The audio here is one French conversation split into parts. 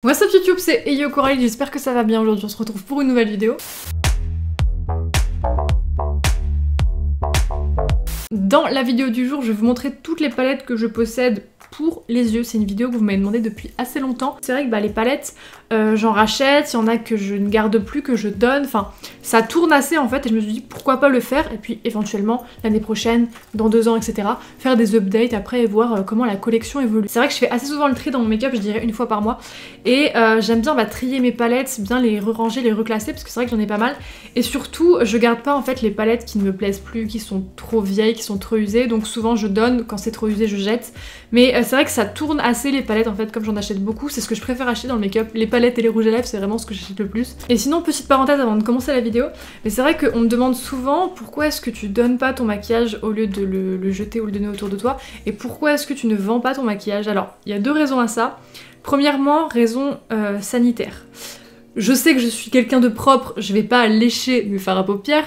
What's up YouTube, c'est Eyo Coralie, j'espère que ça va bien. Aujourd'hui on se retrouve pour une nouvelle vidéo. Dans la vidéo du jour, je vais vous montrer toutes les palettes que je possède pour les yeux. C'est une vidéo que vous m'avez demandé depuis assez longtemps. C'est vrai que les palettes, j'en rachète, il y en a que je ne garde plus, que je donne, enfin ça tourne assez en fait et je me suis dit pourquoi pas le faire et puis éventuellement l'année prochaine, dans 2 ans, etc. faire des updates après et voir comment la collection évolue. C'est vrai que je fais assez souvent le tri dans mon make-up, je dirais 1 fois par mois et j'aime bien trier mes palettes, bien les ranger, les reclasser parce que c'est vrai que j'en ai pas mal et surtout je garde pas en fait les palettes qui ne me plaisent plus, qui sont trop vieilles, qui sont trop usées, donc souvent je donne, quand c'est trop usé je jette, mais c'est vrai que ça tourne assez les palettes en fait, comme j'en achète beaucoup, c'est ce que je préfère acheter dans le make-up, les palettes et les rouges à lèvres c'est vraiment ce que j'achète le plus. Et sinon petite parenthèse avant de commencer la vidéo, mais c'est vrai qu'on me demande souvent pourquoi est-ce que tu donnes pas ton maquillage au lieu de le jeter ou le donner autour de toi, et pourquoi est-ce que tu ne vends pas ton maquillage. Alors il y a 2 raisons à ça. Premièrement, raison sanitaire. Je sais que je suis quelqu'un de propre, je vais pas lécher mes fards à paupières,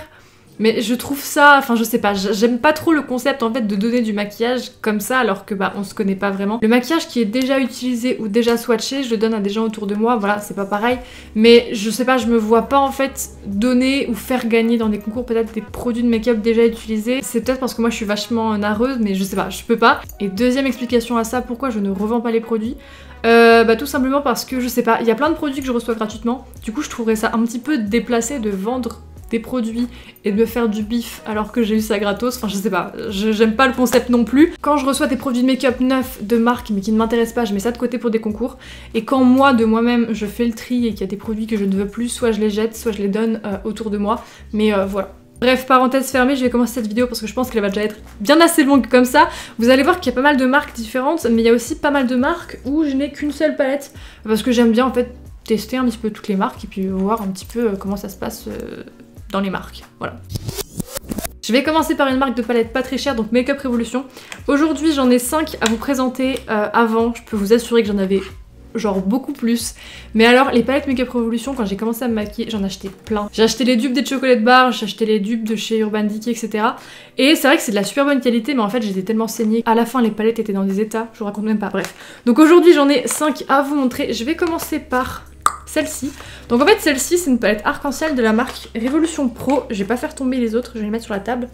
mais je trouve ça, enfin je sais pas, j'aime pas trop le concept en fait de donner du maquillage comme ça alors que on se connaît pas vraiment. Le maquillage qui est déjà utilisé ou déjà swatché, je le donne à des gens autour de moi, voilà, c'est pas pareil, mais je sais pas, je me vois pas en fait donner ou faire gagner dans des concours peut-être des produits de make-up déjà utilisés. C'est peut-être parce que moi je suis vachement nareuse, mais je sais pas, je peux pas. Et deuxième explication à ça, pourquoi je ne revends pas les produits, tout simplement parce que je sais pas, il y a plein de produits que je reçois gratuitement, du coup je trouverais ça un petit peu déplacé de vendre des produits et de me faire du bif alors que j'ai eu ça gratos, enfin je sais pas, j'aime pas le concept non plus. Quand je reçois des produits de make-up neufs de marque mais qui ne m'intéressent pas, je mets ça de côté pour des concours, et quand moi de moi-même je fais le tri et qu'il y a des produits que je ne veux plus, soit je les jette, soit je les donne autour de moi, mais voilà. Bref, parenthèse fermée, je vais commencer cette vidéo parce que je pense qu'elle va déjà être bien assez longue comme ça. Vous allez voir qu'il y a pas mal de marques différentes, mais il y a aussi pas mal de marques où je n'ai qu'une seule palette, parce que j'aime bien en fait tester un petit peu toutes les marques et puis voir un petit peu comment ça se passe dans les marques, voilà. Je vais commencer par une marque de palette pas très chère, donc Makeup Revolution. Aujourd'hui j'en ai 5 à vous présenter. Avant, je peux vous assurer que j'en avais genre beaucoup plus, mais alors les palettes Makeup Revolution, quand j'ai commencé à me maquiller, j'en achetais plein. J'ai acheté les dupes des Chocolate Bar, j'ai acheté les dupes de chez Urban Decay, etc. Et c'est vrai que c'est de la super bonne qualité, mais en fait j'étais tellement saignée. À la fin les palettes étaient dans des états, je vous raconte même pas, bref. Donc aujourd'hui j'en ai 5 à vous montrer. Je vais commencer par celle-ci. Donc en fait celle-ci c'est une palette arc-en-ciel de la marque Revolution Pro. Je vais pas faire tomber les autres, je vais les mettre sur la table.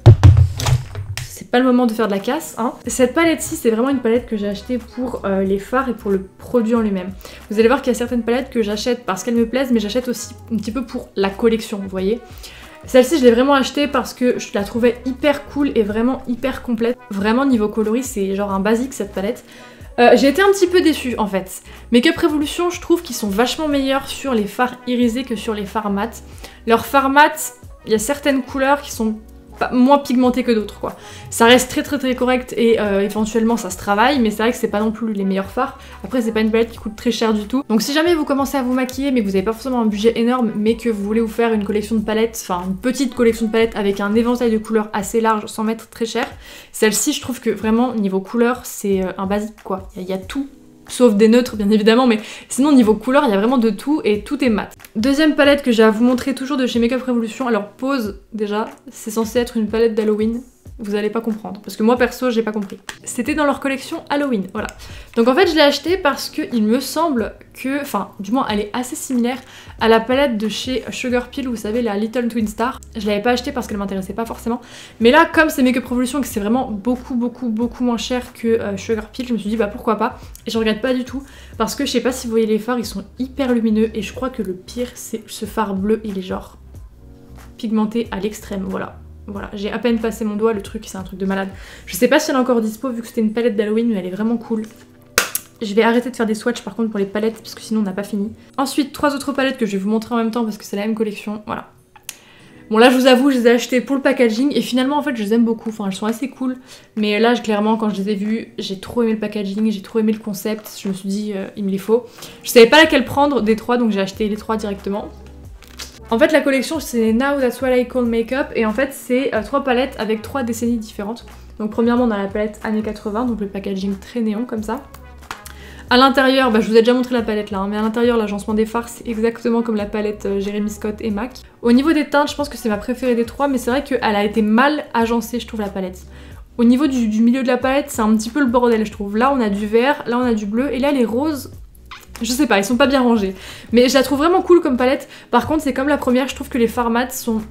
C'est pas le moment de faire de la casse, hein. Cette palette-ci, c'est vraiment une palette que j'ai achetée pour les fards et pour le produit en lui-même. Vous allez voir qu'il y a certaines palettes que j'achète parce qu'elles me plaisent, mais j'achète aussi un petit peu pour la collection, vous voyez. Celle-ci, je l'ai vraiment achetée parce que je la trouvais hyper cool et vraiment hyper complète. Vraiment, niveau coloris, c'est genre un basique cette palette. J'ai été un petit peu déçue en fait. Makeup Revolution, je trouve qu'ils sont vachement meilleurs sur les fards irisés que sur les fards mat. Leurs fards mat, il y a certaines couleurs qui sont moins pigmentées que d'autres quoi. Ça reste très correct et éventuellement ça se travaille, mais c'est vrai que c'est pas non plus les meilleurs fards. Après c'est pas une palette qui coûte très cher du tout. Donc si jamais vous commencez à vous maquiller mais que vous avez pas forcément un budget énorme, mais que vous voulez vous faire une collection de palettes, enfin une petite collection de palettes avec un éventail de couleurs assez large sans mettre très cher, celle-ci je trouve que vraiment niveau couleur c'est un basique quoi. Il y a tout. Sauf des neutres bien évidemment, mais sinon niveau couleur il y a vraiment de tout et tout est mat. Deuxième palette que j'ai à vous montrer toujours de chez Makeup Revolution. Alors pause déjà, c'est censé être une palette d'Halloween. Vous allez pas comprendre, parce que moi perso j'ai pas compris. C'était dans leur collection Halloween, voilà. Donc en fait je l'ai achetée parce que il me semble que, enfin du moins elle est assez similaire à la palette de chez Sugar Pill, vous savez la Little Twin Star. Je l'avais pas achetée parce qu'elle m'intéressait pas forcément, mais là comme c'est Makeup Revolution et que c'est vraiment beaucoup moins cher que Sugar Pill, je me suis dit pourquoi pas, et je regrette pas du tout, parce que je sais pas si vous voyez les fards, ils sont hyper lumineux et je crois que le pire c'est ce fard bleu, il est genre pigmenté à l'extrême, voilà. Voilà, j'ai à peine passé mon doigt, le truc, c'est un truc de malade. Je sais pas si elle est encore dispo vu que c'était une palette d'Halloween, mais elle est vraiment cool. Je vais arrêter de faire des swatchs par contre pour les palettes parce que sinon on n'a pas fini. Ensuite, 3 autres palettes que je vais vous montrer en même temps parce que c'est la même collection, voilà. Bon là je vous avoue, je les ai achetées pour le packaging et finalement en fait je les aime beaucoup, enfin elles sont assez cool. Mais là clairement quand je les ai vues, j'ai trop aimé le packaging, j'ai trop aimé le concept, je me suis dit il me les faut. Je savais pas laquelle prendre des 3 donc j'ai acheté les 3 directement. En fait la collection c'est Now That's What I Call Makeup et en fait c'est 3 palettes avec 3 décennies différentes. Donc premièrement on a la palette années 80, donc le packaging très néon comme ça. À l'intérieur, je vous ai déjà montré la palette là, hein, mais à l'intérieur l'agencement des fards c'est exactement comme la palette Jeremy Scott et MAC. Au niveau des teintes je pense que c'est ma préférée des 3, mais c'est vrai qu'elle a été mal agencée je trouve la palette. Au niveau du milieu de la palette c'est un petit peu le bordel je trouve. Là on a du vert, là on a du bleu et là les roses Je sais pas, ils sont pas bien rangés. Mais je la trouve vraiment cool comme palette. Par contre, c'est comme la première, je trouve que les fards mat sont...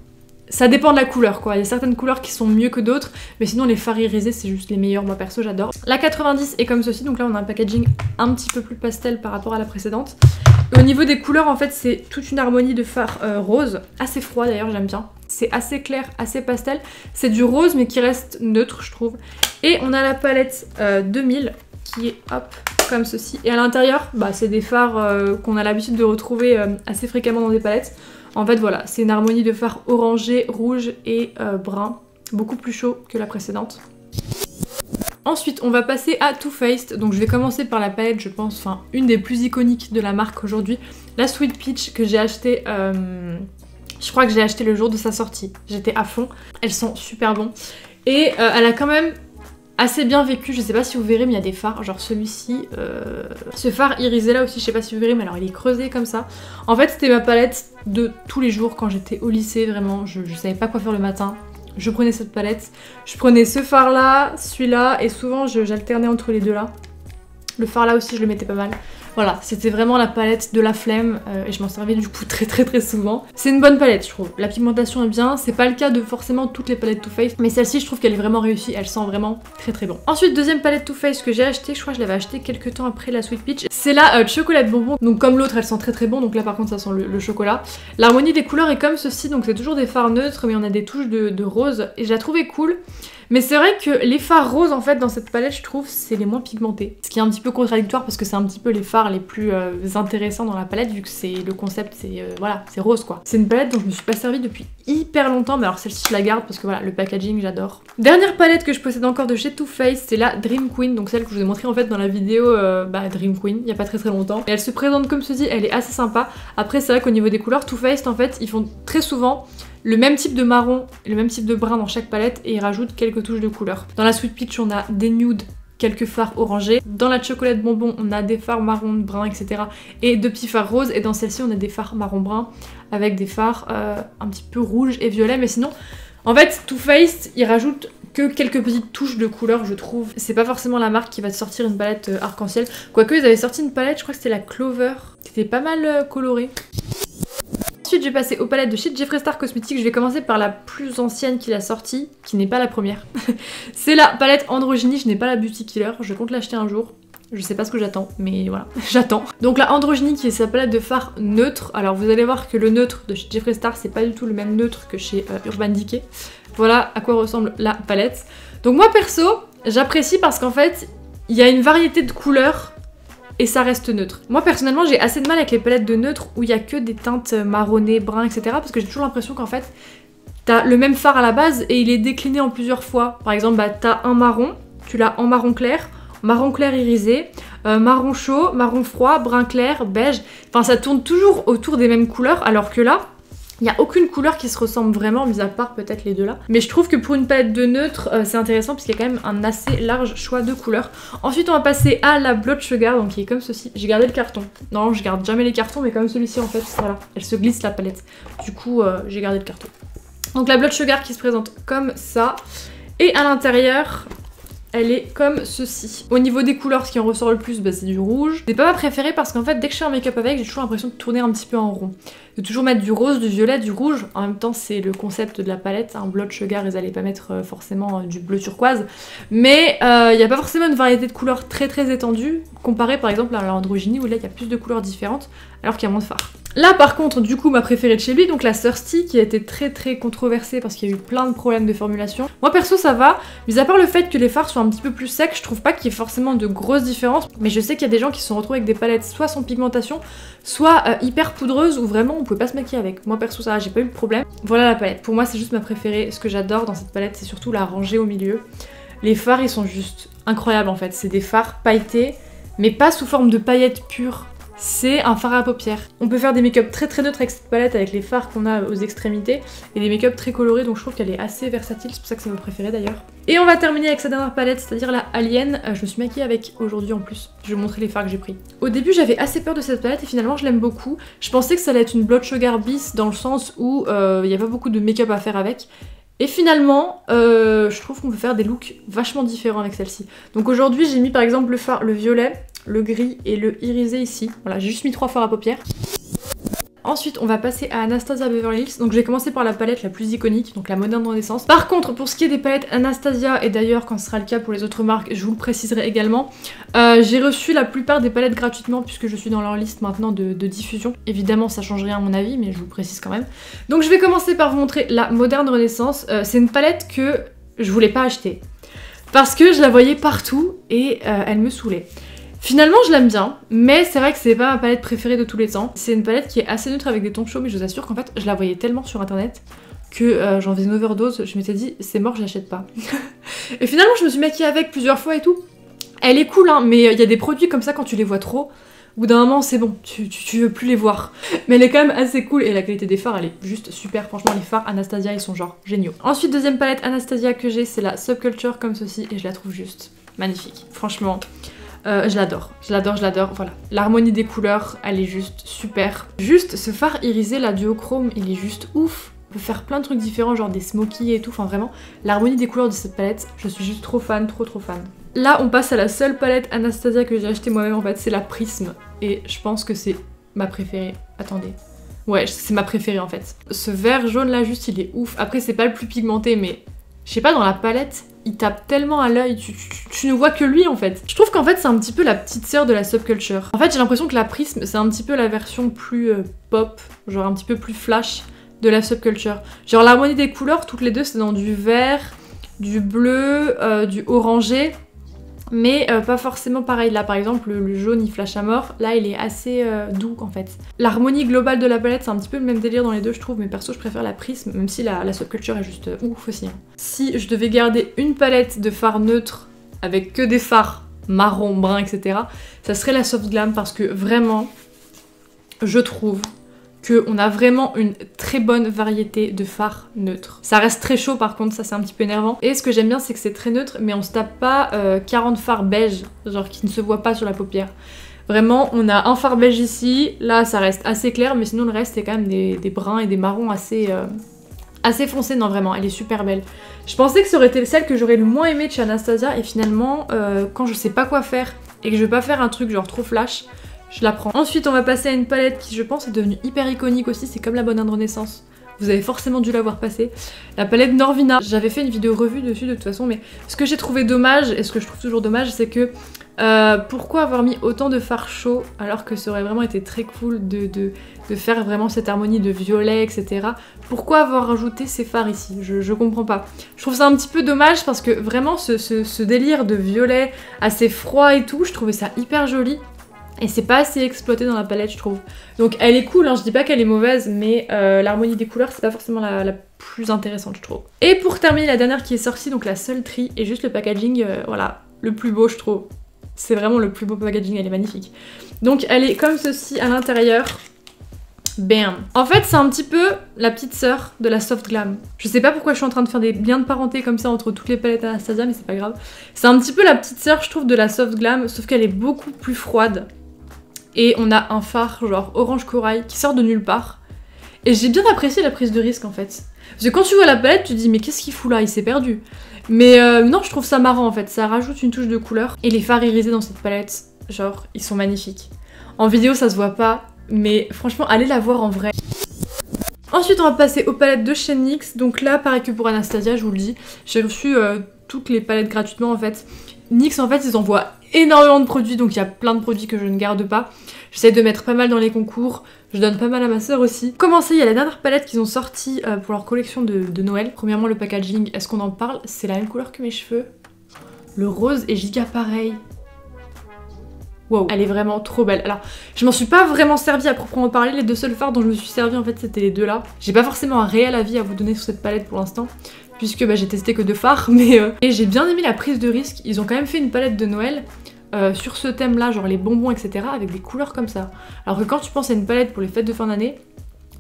Ça dépend de la couleur quoi, il y a certaines couleurs qui sont mieux que d'autres, mais sinon les fards irisés c'est juste les meilleurs, moi perso j'adore. La 90 est comme ceci, donc là on a un packaging un petit peu plus pastel par rapport à la précédente. Et au niveau des couleurs en fait c'est toute une harmonie de fards rose, assez froid d'ailleurs j'aime bien. C'est assez clair, assez pastel, c'est du rose mais qui reste neutre je trouve. Et on a la palette 2000 qui est hop comme ceci, et à l'intérieur bah, c'est des fards qu'on a l'habitude de retrouver assez fréquemment dans des palettes. En fait voilà, c'est une harmonie de fards orangé, rouge et brun, beaucoup plus chaud que la précédente. Ensuite on va passer à Too Faced, donc je vais commencer par la palette je pense, enfin une des plus iconiques de la marque aujourd'hui, la Sweet Peach que j'ai achetée, je crois que j'ai acheté le jour de sa sortie, j'étais à fond, elles sont super bons. Et elle a quand même assez bien vécu, je sais pas si vous verrez mais il y a des fards, genre celui-ci, ce phare irisé là aussi, je sais pas si vous verrez mais alors il est creusé comme ça. En fait c'était ma palette de tous les jours quand j'étais au lycée, vraiment, je savais pas quoi faire le matin. Je prenais cette palette, je prenais ce phare là, celui-là, et souvent j'alternais entre les deux là. Le phare là aussi je le mettais pas mal. Voilà, c'était vraiment la palette de la flemme et je m'en servais du coup très souvent. C'est une bonne palette je trouve, la pigmentation est bien, c'est pas le cas de forcément toutes les palettes Too Faced, mais celle-ci je trouve qu'elle est vraiment réussie, elle sent vraiment très bon. Ensuite deuxième palette Too Faced que j'ai achetée, je crois que je l'avais achetée quelques temps après la Sweet Peach, c'est la chocolat bonbon, donc comme l'autre elle sent très bon, donc là par contre ça sent le chocolat. L'harmonie des couleurs est comme ceci, donc c'est toujours des fards neutres mais on a des touches de rose et je la trouvais cool. Mais c'est vrai que les fards roses en fait dans cette palette je trouve c'est les moins pigmentés. Ce qui est un petit peu contradictoire parce que c'est un petit peu les fards les plus intéressants dans la palette vu que c'est le concept c'est voilà, c'est rose quoi. C'est une palette dont je me suis pas servie depuis hyper longtemps, mais alors celle-ci je la garde parce que voilà le packaging j'adore. Dernière palette que je possède encore de chez Too Faced, c'est la Dream Queen, donc celle que je vous ai montrée en fait dans la vidéo Dream Queen il y a pas très longtemps. Et elle se présente comme ceci, elle est assez sympa. Après c'est vrai qu'au niveau des couleurs Too Faced en fait ils font très souvent le même type de marron et le même type de brun dans chaque palette et ils rajoutent quelques touches de couleur. Dans la Sweet Peach on a des nudes, quelques fards orangés. Dans la chocolate bonbon on a des fards marron, brun, etc. et deux petits fards roses, et dans celle-ci on a des fards marron brun avec des fards un petit peu rouge et violet, mais sinon en fait Too Faced ils rajoutent que quelques petites touches de couleur je trouve. C'est pas forcément la marque qui va te sortir une palette arc-en-ciel, quoique ils avaient sorti une palette, je crois que c'était la Clover, qui était pas mal colorée. Ensuite je vais passer aux palettes de chez Jeffree Star Cosmetics, je vais commencer par la plus ancienne qu'il a sortie, qui n'est pas la première. C'est la palette Androgyny, je n'ai pas la Beauty Killer, je compte l'acheter un jour. Je sais pas ce que j'attends, mais voilà, j'attends. Donc la Androgyny qui est sa palette de fards neutre. Alors vous allez voir que le neutre de chez Jeffree Star c'est pas du tout le même neutre que chez Urban Decay. Voilà à quoi ressemble la palette. Donc moi perso, j'apprécie parce qu'en fait, il y a une variété de couleurs et ça reste neutre. Moi personnellement j'ai assez de mal avec les palettes de neutre où il y a que des teintes marronnées, brun, etc. parce que j'ai toujours l'impression qu'en fait t'as le même fard à la base et il est décliné en plusieurs fois. Par exemple t'as un marron, tu l'as en marron clair irisé, marron chaud, marron froid, brun clair, beige. Enfin ça tourne toujours autour des mêmes couleurs alors que là il n'y a aucune couleur qui se ressemble vraiment, mis à part peut-être les deux là. Mais je trouve que pour une palette de neutre, c'est intéressant puisqu'il y a quand même un assez large choix de couleurs. Ensuite, on va passer à la Blood Sugar, donc qui est comme ceci. J'ai gardé le carton. Non, je garde jamais les cartons, mais comme celui-ci en fait, voilà. Elle se glisse la palette. Du coup, j'ai gardé le carton. Donc la Blood Sugar qui se présente comme ça. Et à l'intérieur, elle est comme ceci. Au niveau des couleurs, ce qui en ressort le plus, c'est du rouge. C'est pas ma préférée parce qu'en fait, dès que je fais un make-up avec, j'ai toujours l'impression de tourner un petit peu en rond. De toujours mettre du rose, du violet, du rouge. En même temps, c'est le concept de la palette. Un Blood Sugar, ils allaient pas mettre forcément du bleu turquoise. Mais il n'y a pas forcément une variété de couleurs très étendue, comparé par exemple à l'Androgyny où là, il y a plus de couleurs différentes, alors qu'il y a moins de fards. Là par contre du coup ma préférée de chez lui, donc la Thirsty qui a été très controversée parce qu'il y a eu plein de problèmes de formulation. Moi perso ça va, mais à part le fait que les fards soient un petit peu plus secs, je trouve pas qu'il y ait forcément de grosses différences. Mais je sais qu'il y a des gens qui se sont retrouvés avec des palettes soit sans pigmentation, soit hyper poudreuses où vraiment on pouvait pas se maquiller avec. Moi perso ça va, j'ai pas eu le problème. Voilà la palette, pour moi c'est juste ma préférée. Ce que j'adore dans cette palette c'est surtout la rangée au milieu. Les fards ils sont juste incroyables en fait, c'est des fards pailletés mais pas sous forme de paillettes pures. C'est un fard à paupières. On peut faire des make-up très neutres avec cette palette, avec les fards qu'on a aux extrémités, et des make-up très colorés, donc je trouve qu'elle est assez versatile, c'est pour ça que c'est ma préférée d'ailleurs. Et on va terminer avec sa dernière palette, c'est-à-dire la Alien. Je me suis maquillée avec aujourd'hui en plus. Je vais vous montrer les fards que j'ai pris. Au début j'avais assez peur de cette palette et finalement je l'aime beaucoup. Je pensais que ça allait être une Blood Sugar bis dans le sens où il n'y a pas beaucoup de make-up à faire avec. Et finalement, je trouve qu'on peut faire des looks vachement différents avec celle-ci. Donc aujourd'hui, j'ai mis par exemple le violet. le gris et le irisé ici. Voilà, j'ai juste mis 3 fards à paupières. Ensuite, on va passer à Anastasia Beverly Hills. Donc je vais commencer par la palette la plus iconique, donc la Moderne Renaissance. Par contre, pour ce qui est des palettes Anastasia, et d'ailleurs quand ce sera le cas pour les autres marques, je vous le préciserai également, j'ai reçu la plupart des palettes gratuitement puisque je suis dans leur liste maintenant de diffusion. Évidemment, ça change rien à mon avis, mais je vous le précise quand même. Donc je vais commencer par vous montrer la Moderne Renaissance. C'est une palette que je voulais pas acheter parce que je la voyais partout et elle me saoulait. Finalement je l'aime bien, mais c'est vrai que c'est pas ma palette préférée de tous les temps. C'est une palette qui est assez neutre avec des tons chauds, mais je vous assure qu'en fait je la voyais tellement sur internet que j'en faisais une overdose, je m'étais dit c'est mort, je l'achète pas. Et finalement je me suis maquillée avec plusieurs fois et tout. Elle est cool hein, mais il y a des produits comme ça quand tu les vois trop, au bout d'un moment c'est bon, tu veux plus les voir. Mais elle est quand même assez cool et la qualité des fards elle est juste super, franchement les fards Anastasia ils sont genre géniaux. Ensuite deuxième palette Anastasia que j'ai c'est la Subculture comme ceci et je la trouve juste magnifique, franchement. Je l'adore, voilà. L'harmonie des couleurs, elle est juste super. Juste ce phare irisé, la duochrome, il est juste ouf. On peut faire plein de trucs différents, genre des smokies et tout, enfin vraiment, l'harmonie des couleurs de cette palette, je suis juste trop fan, trop fan. Là, on passe à la seule palette Anastasia que j'ai achetée moi-même en fait, c'est la Prisme. Et je pense que c'est ma préférée. Attendez. Ouais, c'est ma préférée en fait. Ce vert jaune là, juste, il est ouf. Après, c'est pas le plus pigmenté, mais je sais pas, dans la palette, il tape tellement à l'œil, tu ne vois que lui en fait. Je trouve qu'en fait c'est un petit peu la petite sœur de la Subculture. En fait j'ai l'impression que la Prisme c'est un petit peu la version plus pop, genre un petit peu plus flash de la Subculture. Genre l'harmonie des couleurs, toutes les deux c'est dans du vert, du bleu, du orangé, mais pas forcément pareil. Là par exemple le jaune il flash à mort, là il est assez doux en fait. L'harmonie globale de la palette c'est un petit peu le même délire dans les deux je trouve, mais perso je préfère la Prisme, même si la Subculture est juste ouf aussi. Hein. Si je devais garder une palette de fards neutres avec que des fards marron, brun, etc., ça serait la Soft Glam parce que vraiment je trouve qu'on a vraiment une très bonne variété de fards neutres. Ça reste très chaud par contre, ça c'est un petit peu énervant. Et ce que j'aime bien c'est que c'est très neutre, mais on se tape pas 40 fards beige, genre qui ne se voient pas sur la paupière. Vraiment, on a un fard beige ici, là ça reste assez clair, mais sinon le reste c'est quand même des bruns et des marrons assez foncés. Non vraiment, elle est super belle. Je pensais que ça aurait été celle que j'aurais le moins aimée de chez Anastasia, et finalement, quand je sais pas quoi faire, et que je veux pas faire un truc genre trop flash, je la prends. Ensuite on va passer à une palette qui je pense est devenue hyper iconique aussi, c'est comme la Moderne Renaissance. Vous avez forcément dû la voir passer. La palette Norvina. J'avais fait une vidéo revue dessus de toute façon, mais ce que j'ai trouvé dommage, et ce que je trouve toujours dommage, c'est que pourquoi avoir mis autant de fards chauds alors que ça aurait vraiment été très cool de faire vraiment cette harmonie de violet, etc. Pourquoi avoir rajouté ces fards ici? Je comprends pas. Je trouve ça un petit peu dommage parce que vraiment ce délire de violet assez froid et tout, je trouvais ça hyper joli. Et c'est pas assez exploité dans la palette je trouve. Donc elle est cool, hein, je dis pas qu'elle est mauvaise, mais l'harmonie des couleurs c'est pas forcément la plus intéressante je trouve. Et pour terminer la dernière qui est sortie, donc la Sultry, et juste le packaging, voilà, le plus beau je trouve. C'est vraiment le plus beau packaging, elle est magnifique. Donc elle est comme ceci à l'intérieur. Bam. En fait c'est un petit peu la petite sœur de la Soft Glam. Je sais pas pourquoi je suis en train de faire des liens de parenté comme ça entre toutes les palettes Anastasia, mais c'est pas grave. C'est un petit peu la petite sœur je trouve de la Soft Glam, sauf qu'elle est beaucoup plus froide. Et on a un phare genre orange corail qui sort de nulle part. Et j'ai bien apprécié la prise de risque en fait. Parce que quand tu vois la palette, tu te dis mais qu'est-ce qu'il fout là, il s'est perdu. Mais non, je trouve ça marrant en fait, ça rajoute une touche de couleur. Et les fards irisés dans cette palette, genre, ils sont magnifiques. En vidéo ça se voit pas, mais franchement allez la voir en vrai. Ensuite on va passer aux palettes de chez NYX. Donc là pareil que pour Anastasia, je vous le dis, j'ai reçu toutes les palettes gratuitement en fait. NYX en fait ils envoient énormément de produits, donc il y a plein de produits que je ne garde pas. J'essaie de mettre pas mal dans les concours, je donne pas mal à ma soeur aussi. Commencer, il y a la dernière palette qu'ils ont sortie pour leur collection de Noël. Premièrement le packaging, est-ce qu'on en parle? C'est la même couleur que mes cheveux. Le rose est giga pareil. Wow, elle est vraiment trop belle. Alors, je m'en suis pas vraiment servie à proprement parler, les deux seuls fards dont je me suis servie en fait c'était les deux là. J'ai pas forcément un réel avis à vous donner sur cette palette pour l'instant, puisque bah, j'ai testé que 2 fards, mais et j'ai bien aimé la prise de risque. Ils ont quand même fait une palette de Noël sur ce thème là, genre les bonbons etc, avec des couleurs comme ça. Alors que quand tu penses à une palette pour les fêtes de fin d'année,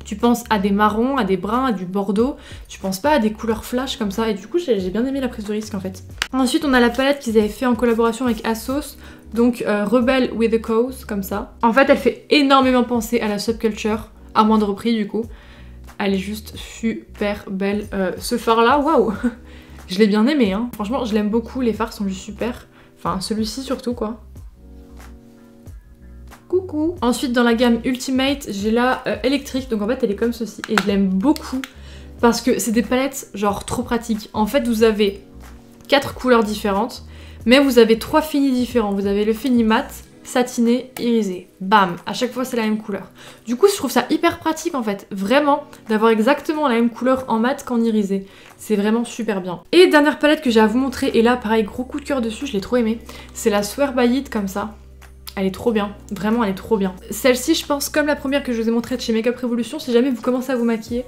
tu penses à des marrons, à des bruns, à du bordeaux, tu penses pas à des couleurs flash comme ça, et du coup j'ai bien aimé la prise de risque en fait. Ensuite on a la palette qu'ils avaient fait en collaboration avec Asos, donc Rebel with a Cause, comme ça. En fait elle fait énormément penser à la Subculture, à moindre prix du coup. Elle est juste super belle. Ce phare là, waouh, je l'ai bien aimé hein. Franchement je l'aime beaucoup, les fards sont juste super. Enfin celui-ci surtout quoi. coucou. Ensuite dans la gamme Ultimate, j'ai la électrique, donc en fait elle est comme ceci et je l'aime beaucoup parce que c'est des palettes genre trop pratiques. En fait vous avez 4 couleurs différentes, mais vous avez 3 finis différents. Vous avez le fini mat, satiné, irisé. Bam, à chaque fois c'est la même couleur. Du coup je trouve ça hyper pratique en fait, vraiment, d'avoir exactement la même couleur en mat qu'en irisé. C'est vraiment super bien. Et dernière palette que j'ai à vous montrer, et là pareil gros coup de cœur dessus, je l'ai trop aimée, c'est la Swear by It comme ça. Elle est trop bien, vraiment elle est trop bien. Celle-ci je pense comme la première que je vous ai montrée de chez Makeup Revolution, si jamais vous commencez à vous maquiller,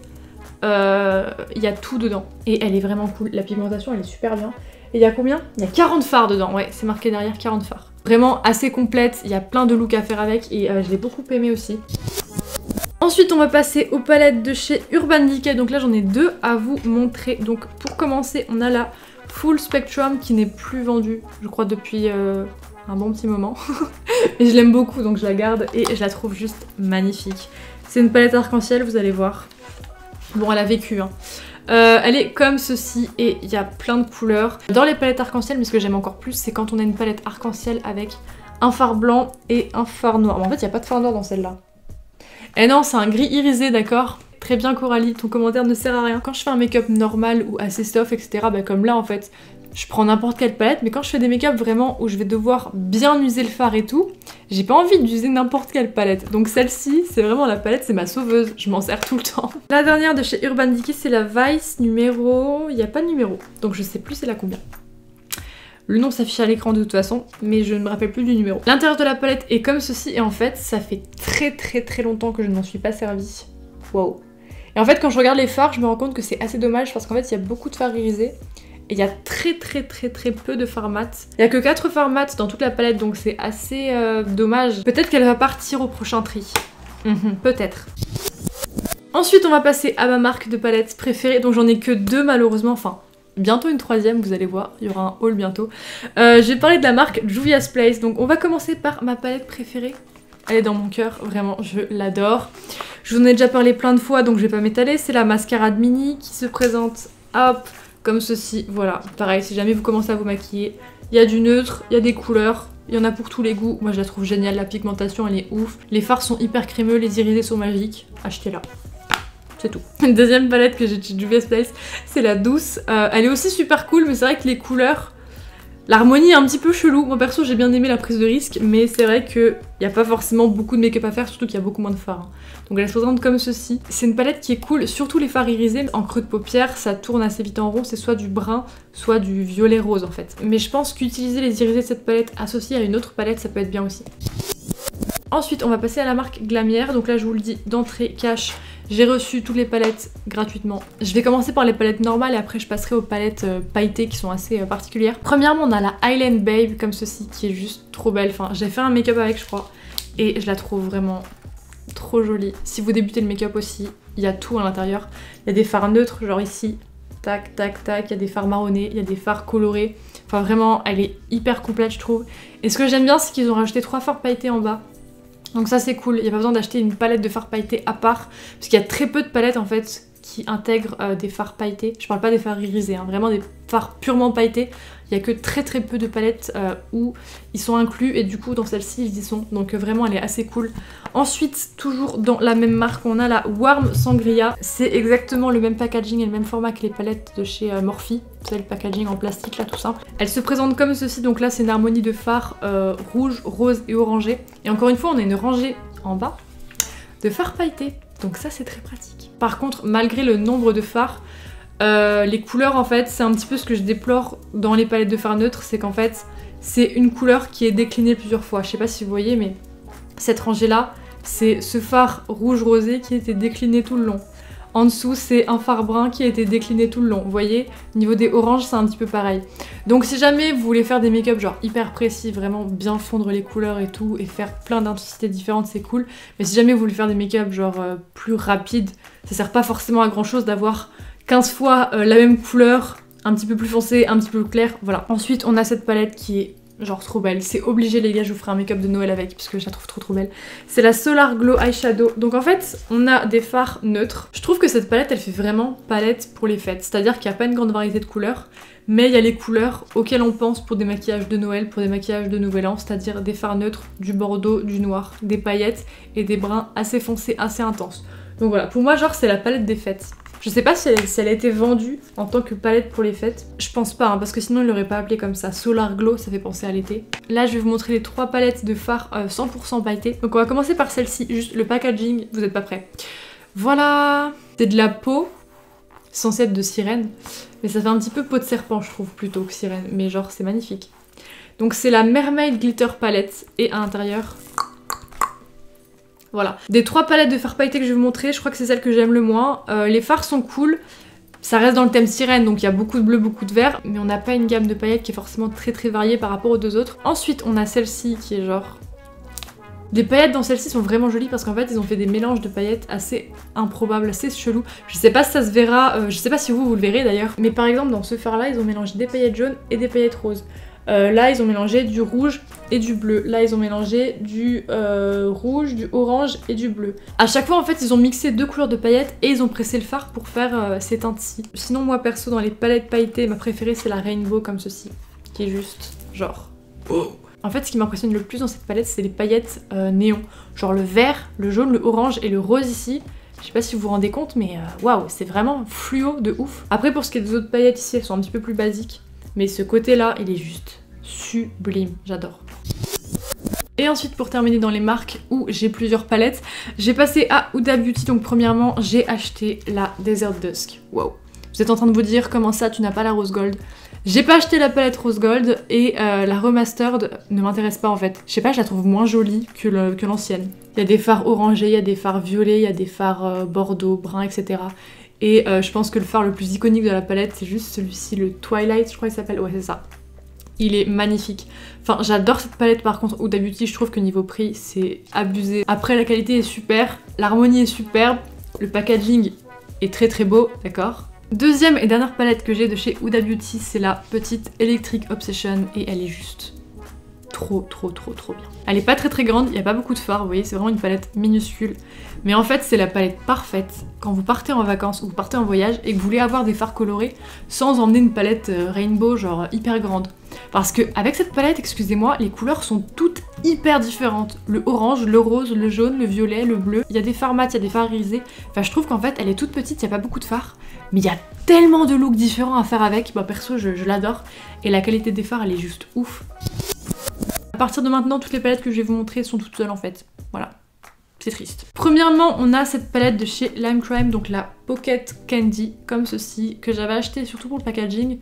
il y a tout dedans. Et elle est vraiment cool, la pigmentation elle est super bien. Et il y a combien? Il y a 40 fards dedans, ouais, c'est marqué derrière 40 fards. Vraiment assez complète, il y a plein de looks à faire avec et je l'ai beaucoup aimé aussi. Ensuite on va passer aux palettes de chez Urban Decay, donc là j'en ai 2 à vous montrer. Donc pour commencer on a la Full Spectrum qui n'est plus vendue, je crois depuis un bon petit moment. Et je l'aime beaucoup donc je la garde et je la trouve juste magnifique. C'est une palette arc-en-ciel, vous allez voir. Bon elle a vécu hein. Elle est comme ceci et il y a plein de couleurs. Dans les palettes arc-en-ciel, mais ce que j'aime encore plus, c'est quand on a une palette arc-en-ciel avec un fard blanc et un fard noir. Mais en fait, il n'y a pas de fard noir dans celle-là. Et non, c'est un gris irisé, d'accord? Très bien Coralie, ton commentaire ne sert à rien. Quand je fais un make-up normal ou assez soft, etc., bah comme là en fait, je prends n'importe quelle palette, mais quand je fais des make-up vraiment où je vais devoir bien user le fard et tout, j'ai pas envie d'user n'importe quelle palette. Donc celle-ci, c'est vraiment la palette, c'est ma sauveuse, je m'en sers tout le temps. La dernière de chez Urban Decay, c'est la Vice numéro... Il n'y a pas de numéro, donc je sais plus c'est la combien. Le nom s'affiche à l'écran de toute façon, mais je ne me rappelle plus du numéro. L'intérieur de la palette est comme ceci, et en fait, ça fait très longtemps que je ne m'en suis pas servie. Waouh. Et en fait, quand je regarde les fards, je me rends compte que c'est assez dommage, parce qu'en fait, il y a beaucoup de fards irisés. Et il y a très peu de fards mat. Il y a que 4 fards mat dans toute la palette, donc c'est assez dommage. Peut-être qu'elle va partir au prochain tri. Peut-être. Ensuite, on va passer à ma marque de palette préférée. Donc j'en ai que 2 malheureusement, enfin bientôt une 3e, vous allez voir, il y aura un haul bientôt. Je vais parler de la marque Juvia's Place. Donc on va commencer par ma palette préférée. Elle est dans mon cœur, vraiment, je l'adore. Je vous en ai déjà parlé plein de fois, donc je vais pas m'étaler. C'est la Mascarade Mini qui se présente, hop, comme ceci, voilà. Pareil, si jamais vous commencez à vous maquiller, il y a du neutre, il y a des couleurs, il y en a pour tous les goûts. Moi je la trouve géniale, la pigmentation elle est ouf. Les fards sont hyper crémeux, les irisés sont magiques. Achetez-la. C'est tout. Une deuxième palette que j'ai de Juvia's Place, c'est la Douce. Elle est aussi super cool, mais c'est vrai que les couleurs, l'harmonie est un petit peu chelou. Moi perso j'ai bien aimé la prise de risque, mais c'est vrai qu'il n'y a pas forcément beaucoup de make-up à faire, surtout qu'il y a beaucoup moins de fards. Donc elle se présente comme ceci. C'est une palette qui est cool, surtout les fards irisés. En creux de paupière, ça tourne assez vite en rond, c'est soit du brun, soit du violet rose en fait. Mais je pense qu'utiliser les irisés de cette palette associés à une autre palette, ça peut être bien aussi. Ensuite, on va passer à la marque Glamière. Donc là, je vous le dis, d'entrée cash, j'ai reçu toutes les palettes gratuitement. Je vais commencer par les palettes normales et après je passerai aux palettes pailletées qui sont assez particulières. Premièrement, on a la Island Babe comme ceci qui est juste trop belle. Enfin, j'ai fait un make-up avec, je crois, et je la trouve vraiment trop jolie. Si vous débutez le make-up aussi, il y a tout à l'intérieur. Il y a des fards neutres, genre ici, tac, tac, tac. Il y a des fards marronnés, il y a des fards colorés. Enfin, vraiment, elle est hyper complète, je trouve. Et ce que j'aime bien, c'est qu'ils ont rajouté 3 fards pailletés en bas. Donc ça c'est cool, il n'y a pas besoin d'acheter une palette de fards pailletés à part, parce qu'il y a très peu de palettes en fait qui intègrent des fards pailletés. Je parle pas des fards irisés, hein, vraiment des fards purement pailletés. Il y a que très peu de palettes où ils sont inclus et du coup dans celle-ci ils y sont. Donc vraiment elle est assez cool. Ensuite, toujours dans la même marque, on a la Warm Sangria. C'est exactement le même packaging et le même format que les palettes de chez Morphe. Vous savez, le packaging en plastique là tout simple. Elle se présente comme ceci, donc là c'est une harmonie de fards rouge, rose et orangé. Et encore une fois on a une rangée en bas de fards pailletés. Donc ça c'est très pratique. Par contre, malgré le nombre de fards, les couleurs en fait, c'est un petit peu ce que je déplore dans les palettes de fards neutres, c'est qu'en fait, c'est une couleur qui est déclinée plusieurs fois. Je sais pas si vous voyez, mais cette rangée là, c'est ce fard rouge rosé qui a été décliné tout le long. En dessous, c'est un fard brun qui a été décliné tout le long. Vous voyez, au niveau des oranges, c'est un petit peu pareil. Donc si jamais vous voulez faire des make-up genre hyper précis, vraiment bien fondre les couleurs et tout, et faire plein d'intensités différentes, c'est cool. Mais si jamais vous voulez faire des make-up genre plus rapides, ça sert pas forcément à grand chose d'avoir 15 fois la même couleur, un petit peu plus foncée, un petit peu plus claire, voilà. Ensuite, on a cette palette qui est genre trop belle. C'est obligé les gars, je vous ferai un make-up de Noël avec parce que je la trouve trop belle. C'est la Solar Glow Eyeshadow. Donc en fait, on a des fards neutres. Je trouve que cette palette, elle fait vraiment palette pour les fêtes. C'est-à-dire qu'il n'y a pas une grande variété de couleurs, mais il y a les couleurs auxquelles on pense pour des maquillages de Noël, pour des maquillages de Nouvel An, c'est-à-dire des fards neutres, du bordeaux, du noir, des paillettes et des bruns assez foncés, assez intenses. Donc voilà, pour moi genre c'est la palette des fêtes. Je sais pas si elle a été vendue en tant que palette pour les fêtes. Je pense pas, hein, parce que sinon il l'aurait pas appelé comme ça. Solar Glow, ça fait penser à l'été. Là, je vais vous montrer les 3 palettes de fards 100% pailletés. Donc on va commencer par celle-ci, juste le packaging, vous êtes pas prêts. Voilà, c'est de la peau, censée être de sirène. Mais ça fait un petit peu peau de serpent, je trouve, plutôt que sirène. Mais genre, c'est magnifique. Donc c'est la Mermaid Glitter Palette. Et à l'intérieur... Voilà. Des 3 palettes de fards pailletés que je vais vous montrer, je crois que c'est celle que j'aime le moins. Les fards sont cool, ça reste dans le thème sirène, donc il y a beaucoup de bleu, beaucoup de vert, mais on n'a pas une gamme de paillettes qui est forcément très variée par rapport aux 2 autres. Ensuite, on a celle-ci qui est genre... Les paillettes dans celle-ci sont vraiment jolies parce qu'en fait, ils ont fait des mélanges de paillettes assez improbables, assez chelous. Je sais pas si ça se verra, je sais pas si vous le verrez d'ailleurs, mais par exemple, dans ce fard-là, ils ont mélangé des paillettes jaunes et des paillettes roses. Là, ils ont mélangé du rouge et du bleu. Là, ils ont mélangé du rouge, du orange et du bleu. À chaque fois, en fait, ils ont mixé 2 couleurs de paillettes et ils ont pressé le fard pour faire ces teintes-ci. Sinon, moi, perso, dans les palettes pailletées, ma préférée, c'est la Rainbow comme ceci, qui est juste genre... Oh. En fait, ce qui m'impressionne le plus dans cette palette, c'est les paillettes néon. Genre le vert, le jaune, le orange et le rose ici. Je sais pas si vous vous rendez compte, mais waouh, c'est vraiment fluo de ouf. Après, pour ce qui est des autres paillettes ici, elles sont un petit peu plus basiques. Mais ce côté-là, il est juste sublime, j'adore. Et ensuite, pour terminer dans les marques où j'ai plusieurs palettes, j'ai passé à Huda Beauty. Donc premièrement, j'ai acheté la Desert Dusk. Wow. Vous êtes en train de vous dire, comment ça, tu n'as pas la Rose Gold? J'ai pas acheté la palette Rose Gold et la Remastered ne m'intéresse pas en fait. Je sais pas, je la trouve moins jolie que l'ancienne. Il y a des fards orangés, il y a des fards violets, il y a des fards bordeaux, brun, etc. Et je pense que le fard le plus iconique de la palette, c'est juste celui-ci, le Twilight, je crois qu'il s'appelle. Ouais, c'est ça. Il est magnifique. Enfin, j'adore cette palette par contre. Huda Beauty, je trouve que niveau prix, c'est abusé. Après, la qualité est super, l'harmonie est superbe, le packaging est très beau, d'accord? Deuxième et dernière palette que j'ai de chez Huda Beauty, c'est la petite Electric Obsession et elle est juste trop bien. Elle est pas très grande, il n'y a pas beaucoup de fards, vous voyez, c'est vraiment une palette minuscule. Mais en fait, c'est la palette parfaite quand vous partez en vacances ou vous partez en voyage et que vous voulez avoir des fards colorés sans emmener une palette rainbow genre hyper grande. Parce que avec cette palette, excusez-moi, les couleurs sont toutes hyper différentes. Le orange, le rose, le jaune, le violet, le bleu. Il y a des fards mat, il y a des fards irisés. Enfin, je trouve qu'en fait, elle est toute petite, il n'y a pas beaucoup de fards. Mais il y a tellement de looks différents à faire avec. Bah perso, je l'adore. Et la qualité des fards, elle est juste ouf. À partir de maintenant, toutes les palettes que je vais vous montrer sont toutes seules en fait. Voilà. C'est triste. Premièrement, on a cette palette de chez Lime Crime, donc la Pocket Candy, comme ceci, que j'avais acheté surtout pour le packaging.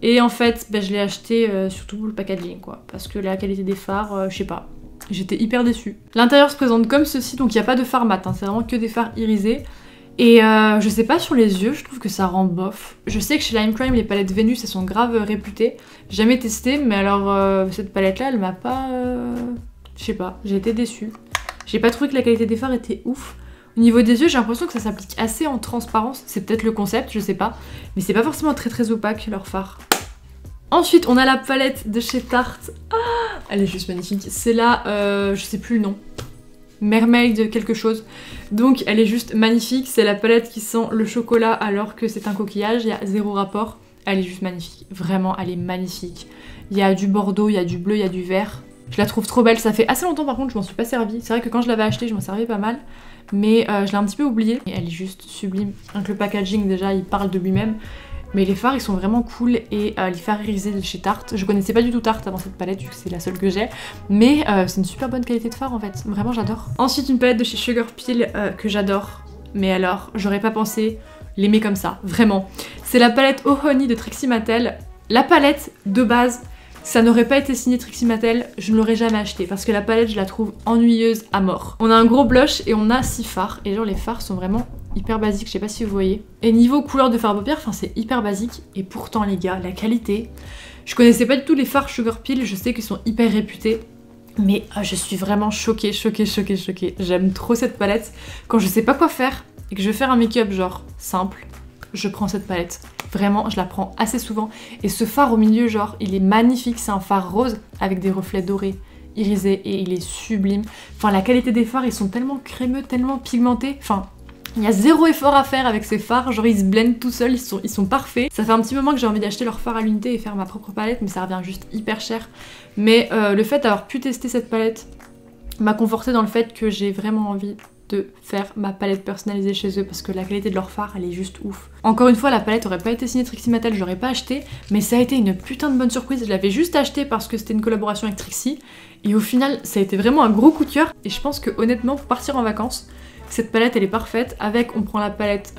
Et en fait, je l'ai acheté surtout pour le packaging, quoi. Parce que la qualité des fards, je sais pas. J'étais hyper déçue. L'intérieur se présente comme ceci, donc il n'y a pas de fard mat, hein, c'est vraiment que des fards irisés. Et je sais pas, sur les yeux, je trouve que ça rend bof. Je sais que chez Lime Crime, les palettes Vénus, elles sont grave réputées. J'ai jamais testé, mais alors cette palette-là, elle m'a pas... Je sais pas, j'ai été déçue. J'ai pas trouvé que la qualité des fards était ouf. Au niveau des yeux, j'ai l'impression que ça s'applique assez en transparence. C'est peut-être le concept, je sais pas. Mais c'est pas forcément très opaque, leur fard. Ensuite, on a la palette de chez Tarte. Ah, elle est juste magnifique. C'est là, je sais plus le nom. Mermaid quelque chose. Donc elle est juste magnifique. C'est la palette qui sent le chocolat alors que c'est un coquillage. Il y a 0 rapport. Elle est juste magnifique. Vraiment, elle est magnifique. Il y a du bordeaux, il y a du bleu, il y a du vert. Je la trouve trop belle. Ça fait assez longtemps par contre, je m'en suis pas servie. C'est vrai que quand je l'avais achetée, je m'en servais pas mal. Mais je l'ai un petit peu oubliée. Et elle est juste sublime. Donc le packaging déjà, il parle de lui-même. Mais les fards ils sont vraiment cool et les fards irisés de chez Tarte. Je connaissais pas du tout Tarte avant cette palette vu que c'est la seule que j'ai. Mais c'est une super bonne qualité de fard en fait. Vraiment j'adore. Ensuite une palette de chez Sugar Peel que j'adore. Mais alors j'aurais pas pensé l'aimer comme ça. Vraiment. C'est la palette Oh Honey de Trixie Mattel. La palette de base, ça n'aurait pas été signé Trixie Mattel, je ne l'aurais jamais acheté parce que la palette je la trouve ennuyeuse à mort. On a un gros blush et on a 6 fards. Et genre les fards sont vraiment hyper basique, je sais pas si vous voyez. Et niveau couleur de fard à paupières, c'est hyper basique. Et pourtant les gars, la qualité... Je connaissais pas du tout les fards Sugar Peel, je sais qu'ils sont hyper réputés. Mais je suis vraiment choquée. J'aime trop cette palette. Quand je sais pas quoi faire et que je veux faire un make-up genre simple, je prends cette palette. Vraiment, je la prends assez souvent. Et ce fard au milieu, genre, il est magnifique. C'est un fard rose avec des reflets dorés, irisés, et il est sublime. Enfin, la qualité des fards, ils sont tellement crémeux, tellement pigmentés. Enfin, il y a zéro effort à faire avec ces fards, genre ils se blendent tout seuls, ils sont parfaits. Ça fait un petit moment que j'ai envie d'acheter leur fard à l'unité et faire ma propre palette, mais ça revient juste hyper cher. Mais le fait d'avoir pu tester cette palette m'a conforté dans le fait que j'ai vraiment envie de faire ma palette personnalisée chez eux parce que la qualité de leur fard elle est juste ouf. Encore une fois, la palette aurait pas été signée Trixie Mattel, je l'aurais pas acheté, mais ça a été une putain de bonne surprise. Je l'avais juste acheté parce que c'était une collaboration avec Trixie et au final ça a été vraiment un gros coup de cœur. Et je pense que honnêtement pour partir en vacances, cette palette elle est parfaite. Avec, on prend la palette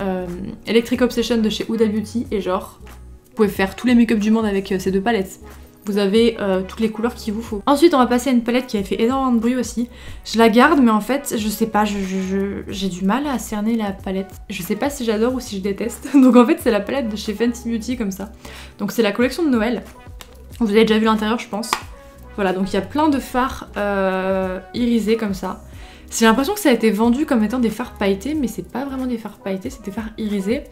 Electric Obsession de chez Huda Beauty et genre vous pouvez faire tous les make-up du monde avec ces deux palettes. Vous avez toutes les couleurs qu'il vous faut. Ensuite on va passer à une palette qui avait fait énormément de bruit aussi. Je la garde mais en fait je sais pas, j'ai du mal à cerner la palette. Je sais pas si j'adore ou si je déteste. Donc en fait c'est la palette de chez Fenty Beauty comme ça. Donc c'est la collection de Noël. Vous avez déjà vu l'intérieur je pense. Voilà, donc il y a plein de fards irisés comme ça. J'ai l'impression que ça a été vendu comme étant des fards pailletés, mais c'est pas vraiment des fards pailletés, c'est des fards irisés.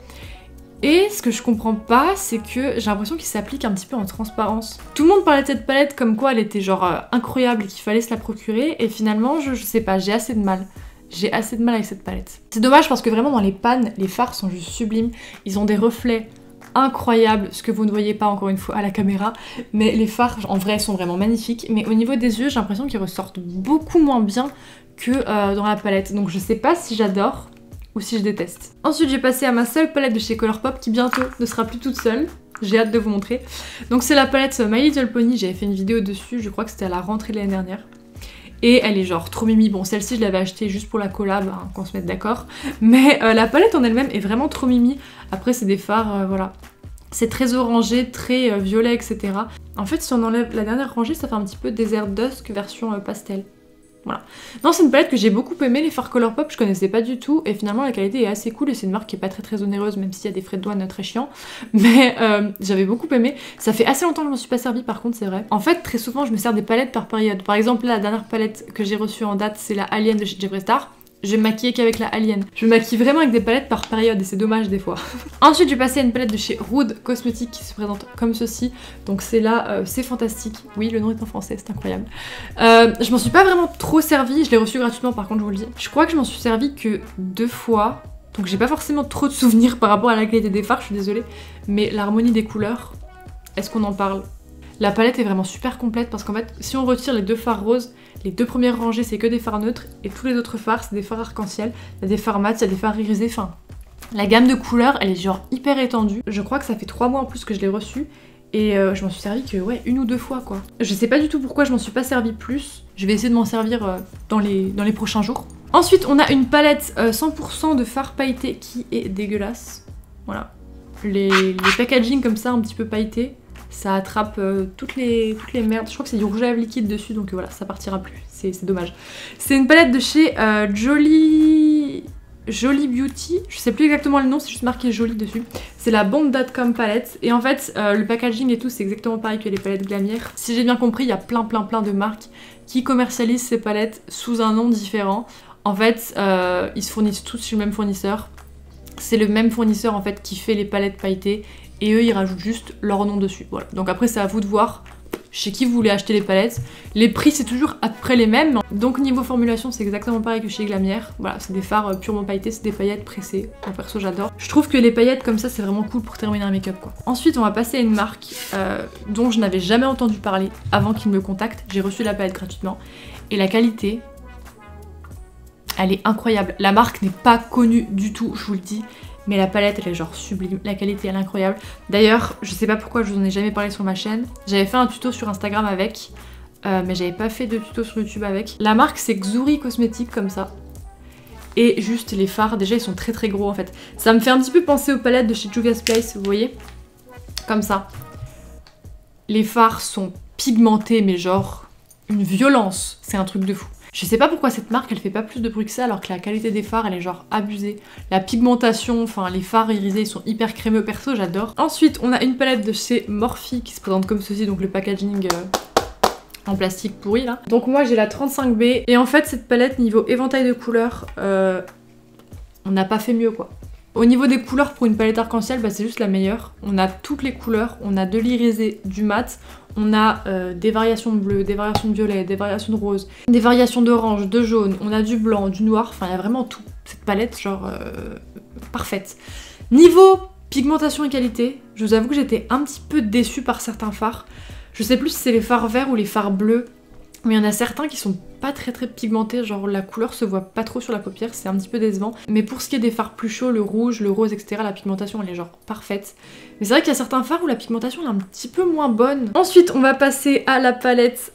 Et ce que je comprends pas, c'est que j'ai l'impression qu'il s'applique un petit peu en transparence. Tout le monde parlait de cette palette comme quoi elle était genre incroyable et qu'il fallait se la procurer, et finalement je sais pas, j'ai assez de mal. J'ai assez de mal avec cette palette. C'est dommage parce que vraiment dans les pannes, les fards sont juste sublimes. Ils ont des reflets incroyables, ce que vous ne voyez pas encore une fois à la caméra, mais les fards en vrai sont vraiment magnifiques. Mais au niveau des yeux, j'ai l'impression qu'ils ressortent beaucoup moins bien que dans la palette. Donc je sais pas si j'adore ou si je déteste. Ensuite j'ai passé à ma seule palette de chez Colourpop qui bientôt ne sera plus toute seule. J'ai hâte de vous montrer. Donc c'est la palette My Little Pony, j'avais fait une vidéo dessus, je crois que c'était à la rentrée de l'année dernière. Et elle est genre trop mimi. Bon, celle-ci je l'avais achetée juste pour la collab, hein, qu'on se mette d'accord. Mais la palette en elle-même est vraiment trop mimi. Après c'est des fards, voilà. C'est très orangé, très violet, etc. En fait si on enlève la dernière rangée, ça fait un petit peu Desert Dusk version pastel. Voilà. Non, c'est une palette que j'ai beaucoup aimée, les fards Colourpop je connaissais pas du tout et finalement la qualité est assez cool et c'est une marque qui est pas très onéreuse même s'il y a des frais de douane très chiants, mais j'avais beaucoup aimé. Ça fait assez longtemps que je m'en suis pas servie par contre, c'est vrai. En fait très souvent je me sers des palettes par période. Par exemple là, la dernière palette que j'ai reçue en date c'est la Alien de chez Jeffree Star. Je vais me maquiller qu'avec la Alien. Je me maquille vraiment avec des palettes par période et c'est dommage des fois. Ensuite j'ai passé à une palette de chez Rude Cosmetics qui se présente comme ceci. Donc c'est là, c'est fantastique. Oui, le nom est en français, c'est incroyable. Je m'en suis pas vraiment trop servie, je l'ai reçu gratuitement par contre je vous le dis. Je crois que je m'en suis servie que 2 fois. Donc j'ai pas forcément trop de souvenirs par rapport à la qualité des fards, je suis désolée. Mais l'harmonie des couleurs, est-ce qu'on en parle? La palette est vraiment super complète parce qu'en fait si on retire les 2 fards roses, les 2 premières rangées c'est que des fards neutres et tous les autres fards c'est des fards arc-en-ciel, il y a des fards mat, il y a des fards irisés, enfin la gamme de couleurs elle est genre hyper étendue. Je crois que ça fait 3 mois en plus que je l'ai reçue et je m'en suis servi que ouais 1 ou 2 fois quoi. Je sais pas du tout pourquoi je m'en suis pas servi plus, je vais essayer de m'en servir dans les prochains jours. Ensuite on a une palette 100% de fards pailletés qui est dégueulasse, voilà. Les packaging comme ça un petit peu pailletés, ça attrape toutes les merdes. Je crois que c'est du rouge à lèvres liquide dessus, donc voilà, ça partira plus. C'est dommage. C'est une palette de chez Jolly Beauty. Je sais plus exactement le nom, c'est juste marqué Jolly dessus. C'est la Bond.com palette. Et en fait, le packaging et tout, c'est exactement pareil que les palettes Glamière. Si j'ai bien compris, il y a plein de marques qui commercialisent ces palettes sous un nom différent. En fait, ils se fournissent tous chez le même fournisseur. C'est le même fournisseur en fait qui fait les palettes pailletées. Et eux ils rajoutent juste leur nom dessus, voilà. Donc après c'est à vous de voir chez qui vous voulez acheter les palettes. Les prix c'est toujours à peu près les mêmes. Donc niveau formulation c'est exactement pareil que chez Glamière. Voilà, c'est des fards purement pailletés, c'est des paillettes pressées. En perso j'adore. Je trouve que les paillettes comme ça c'est vraiment cool pour terminer un make-up quoi. Ensuite on va passer à une marque dont je n'avais jamais entendu parler avant qu'ils me contactent. J'ai reçu la palette gratuitement. Et la qualité, elle est incroyable. La marque n'est pas connue du tout, je vous le dis. Mais la palette elle est genre sublime, la qualité elle est incroyable. D'ailleurs, je sais pas pourquoi je vous en ai jamais parlé sur ma chaîne. J'avais fait un tuto sur Instagram avec, mais j'avais pas fait de tuto sur YouTube avec. La marque c'est Xuri Cosmetics comme ça. Et juste les fards, déjà ils sont très gros en fait. Ça me fait un petit peu penser aux palettes de chez Juvia's Place, vous voyez? Comme ça. Les fards sont pigmentés mais genre une violence, c'est un truc de fou. Je sais pas pourquoi cette marque elle fait pas plus de bruit que ça alors que la qualité des fards elle est genre abusée. La pigmentation, enfin les fards irisés ils sont hyper crémeux, perso j'adore. Ensuite on a une palette de chez Morphe qui se présente comme ceci, donc le packaging en plastique pourri là. Donc moi j'ai la 35B et en fait cette palette niveau éventail de couleurs, on n'a pas fait mieux quoi. Au niveau des couleurs pour une palette arc-en-ciel, bah, c'est juste la meilleure. On a toutes les couleurs, on a de l'irisé, du mat, on a des variations de bleu, des variations de violet, des variations de rose, des variations d'orange, de jaune, on a du blanc, du noir, enfin il y a vraiment tout. Cette palette genre parfaite. Niveau pigmentation et qualité, je vous avoue que j'étais un petit peu déçue par certains fards. Je sais plus si c'est les fards verts ou les fards bleus, mais il y en a certains qui sont pas très pigmentés, genre la couleur se voit pas trop sur la paupière, c'est un petit peu décevant. Mais pour ce qui est des fards plus chauds, le rouge, le rose, etc., la pigmentation elle est genre parfaite. Mais c'est vrai qu'il y a certains fards où la pigmentation elle est un petit peu moins bonne. Ensuite on va passer à la palette.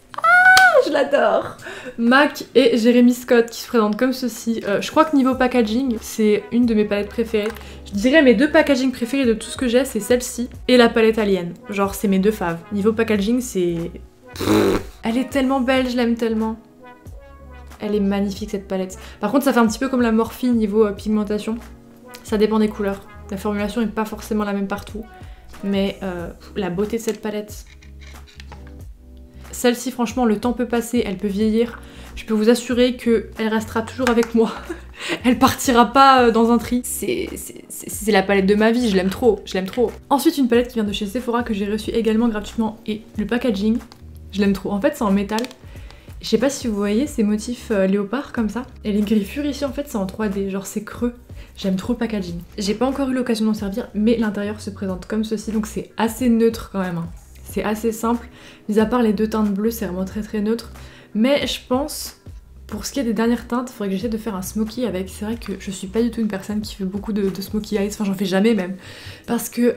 Je l'adore! MAC et Jeremy Scott qui se présentent comme ceci. Je crois que niveau packaging, c'est une de mes palettes préférées. Je dirais mes deux packaging préférés de tout ce que j'ai, c'est celle-ci et la palette Alien. Genre c'est mes deux faves. Niveau packaging, c'est... Elle est tellement belle, je l'aime tellement. Elle est magnifique cette palette. Par contre ça fait un petit peu comme la Morphe niveau pigmentation. Ça dépend des couleurs. La formulation est pas forcément la même partout. Mais la beauté de cette palette... Celle-ci, franchement, le temps peut passer, elle peut vieillir. Je peux vous assurer qu'elle restera toujours avec moi. Elle partira pas dans un tri. C'est la palette de ma vie, je l'aime trop, je l'aime trop. Ensuite, une palette qui vient de chez Sephora que j'ai reçue également gratuitement. Et le packaging, je l'aime trop. En fait, c'est en métal. Je sais pas si vous voyez ces motifs léopard comme ça. Et les griffures ici, en fait, c'est en 3D, genre c'est creux. J'aime trop le packaging. J'ai pas encore eu l'occasion d'en servir, mais l'intérieur se présente comme ceci, donc c'est assez neutre quand même. Hein. C'est assez simple, mis à part les deux teintes bleues, c'est vraiment très neutre. Mais je pense, pour ce qui est des dernières teintes, il faudrait que j'essaie de faire un smoky avec. C'est vrai que je suis pas du tout une personne qui fait beaucoup de smoky eyes, enfin j'en fais jamais même. Parce que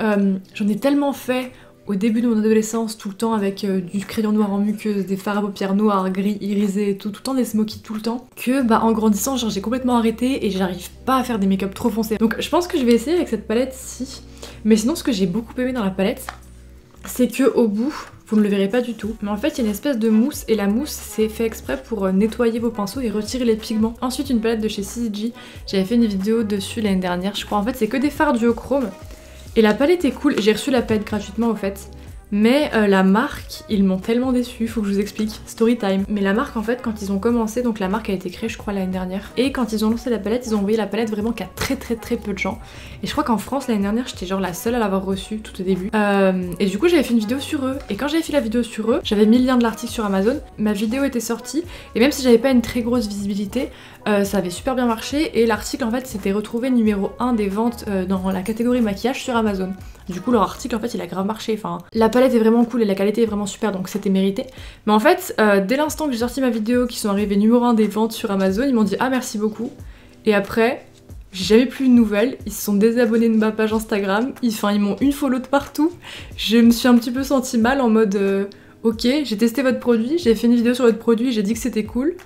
j'en ai tellement fait au début de mon adolescence, tout le temps avec du crayon noir en muqueuse, des fards à paupières noirs, gris, irisés et tout le temps des smoky tout le temps, que bah en grandissant genre j'ai complètement arrêté et j'arrive pas à faire des make-up trop foncés. Donc je pense que je vais essayer avec cette palette-ci. Mais sinon ce que j'ai beaucoup aimé dans la palette, c'est que au bout, vous ne le verrez pas du tout, mais en fait il y a une espèce de mousse et la mousse c'est fait exprès pour nettoyer vos pinceaux et retirer les pigments. Ensuite une palette de chez CCG, j'avais fait une vidéo dessus l'année dernière je crois, en fait c'est que des fards duochrome et la palette est cool, j'ai reçu la palette gratuitement au fait. Mais la marque, ils m'ont tellement déçu, faut que je vous explique, story time. Mais la marque en fait quand ils ont commencé, donc la marque a été créée je crois l'année dernière, et quand ils ont lancé la palette, ils ont envoyé la palette vraiment qu'à très peu de gens. Et je crois qu'en France l'année dernière j'étais genre la seule à l'avoir reçue tout au début. Et du coup j'avais fait une vidéo sur eux, et quand j'avais fait la vidéo sur eux, j'avais mis le lien de l'article sur Amazon, ma vidéo était sortie, et même si j'avais pas une très grosse visibilité, ça avait super bien marché, et l'article en fait s'était retrouvé numéro 1 des ventes dans la catégorie maquillage sur Amazon. Du coup leur article en fait il a grave marché, enfin la palette est vraiment cool et la qualité est vraiment super donc c'était mérité. Mais en fait dès l'instant que j'ai sorti ma vidéo qui sont arrivés numéro 1 des ventes sur Amazon, ils m'ont dit ah merci beaucoup. Et après j'ai jamais plus de nouvelles, ils se sont désabonnés de ma page Instagram, ils m'ont une follow de partout. Je me suis un petit peu sentie mal en mode ok j'ai testé votre produit, j'ai fait une vidéo sur votre produit, j'ai dit que c'était cool.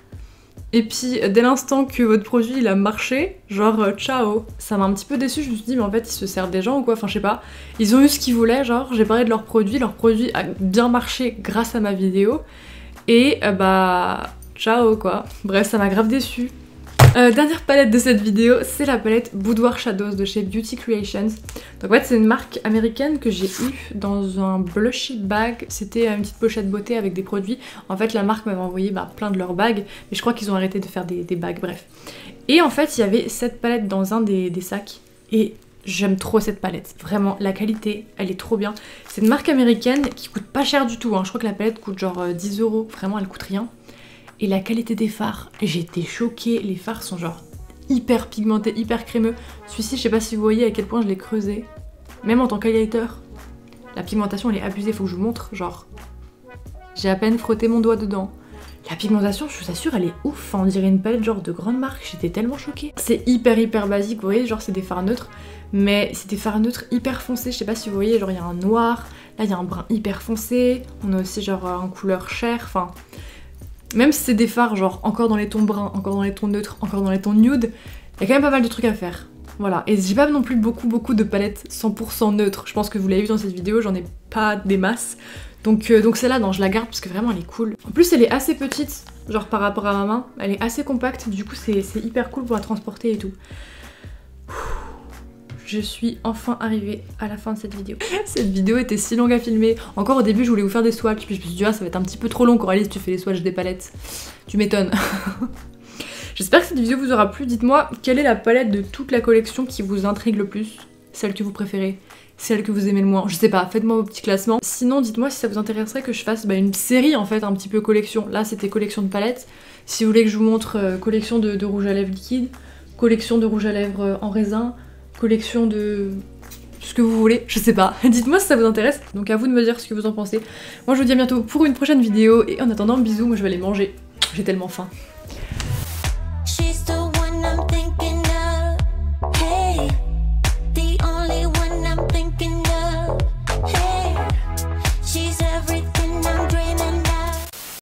Et puis dès l'instant que votre produit il a marché, genre ciao. Ça m'a un petit peu déçue, je me suis dit mais en fait ils se servent des gens ou quoi, enfin je sais pas. Ils ont eu ce qu'ils voulaient, genre j'ai parlé de leur produit a bien marché grâce à ma vidéo. Et bah ciao quoi. Bref ça m'a grave déçue. Dernière palette de cette vidéo, c'est la palette Boudoir Shadows de chez Beauty Creations. Donc en fait c'est une marque américaine que j'ai eue dans un blushy bag. C'était une petite pochette beauté avec des produits. En fait la marque m'avait envoyé plein de leurs bags, mais je crois qu'ils ont arrêté de faire des bags, bref. Et en fait il y avait cette palette dans un des sacs et j'aime trop cette palette. Vraiment la qualité elle est trop bien. C'est une marque américaine qui coûte pas cher du tout, hein. Je crois que la palette coûte genre 10 €, vraiment elle coûte rien. Et la qualité des fards, j'étais choquée, les fards sont genre hyper pigmentés, hyper crémeux. Celui-ci, je sais pas si vous voyez à quel point je l'ai creusé. Même en tant qu'highlighter, la pigmentation elle est abusée, faut que je vous montre, genre... J'ai à peine frotté mon doigt dedans. La pigmentation, je vous assure, elle est ouf, on dirait une palette genre de grande marque, j'étais tellement choquée. C'est hyper basique, vous voyez, genre c'est des fards neutres, mais c'est des fards neutres hyper foncés, je sais pas si vous voyez, genre il y a un noir, là il y a un brun hyper foncé, on a aussi genre en couleur chair, enfin... Même si c'est des fards genre encore dans les tons bruns, encore dans les tons neutres, encore dans les tons nude, il y a quand même pas mal de trucs à faire. Voilà, et j'ai pas non plus beaucoup de palettes 100% neutres. Je pense que vous l'avez vu dans cette vidéo, j'en ai pas des masses. Donc celle-là, non, je la garde parce que vraiment elle est cool. En plus elle est assez petite, genre par rapport à ma main, elle est assez compacte, du coup c'est hyper cool pour la transporter et tout. Je suis enfin arrivée à la fin de cette vidéo. Cette vidéo était si longue à filmer. Encore au début je voulais vous faire des swatchs, puis je me suis dit ah ça va être un petit peu trop long Coralie si tu fais les swatchs des palettes. Tu m'étonnes. J'espère que cette vidéo vous aura plu. Dites-moi quelle est la palette de toute la collection qui vous intrigue le plus, celle que vous préférez, celle que vous aimez le moins, je sais pas, faites-moi vos petits classements. Sinon dites-moi si ça vous intéresserait que je fasse une série en fait, un petit peu collection. Là c'était collection de palettes. Si vous voulez que je vous montre collection de rouge à lèvres liquide, collection de rouge à lèvres en raisin, collection de... ce que vous voulez, je sais pas. Dites-moi si ça vous intéresse, donc à vous de me dire ce que vous en pensez. Moi je vous dis à bientôt pour une prochaine vidéo, et en attendant bisous, moi je vais aller manger, j'ai tellement faim.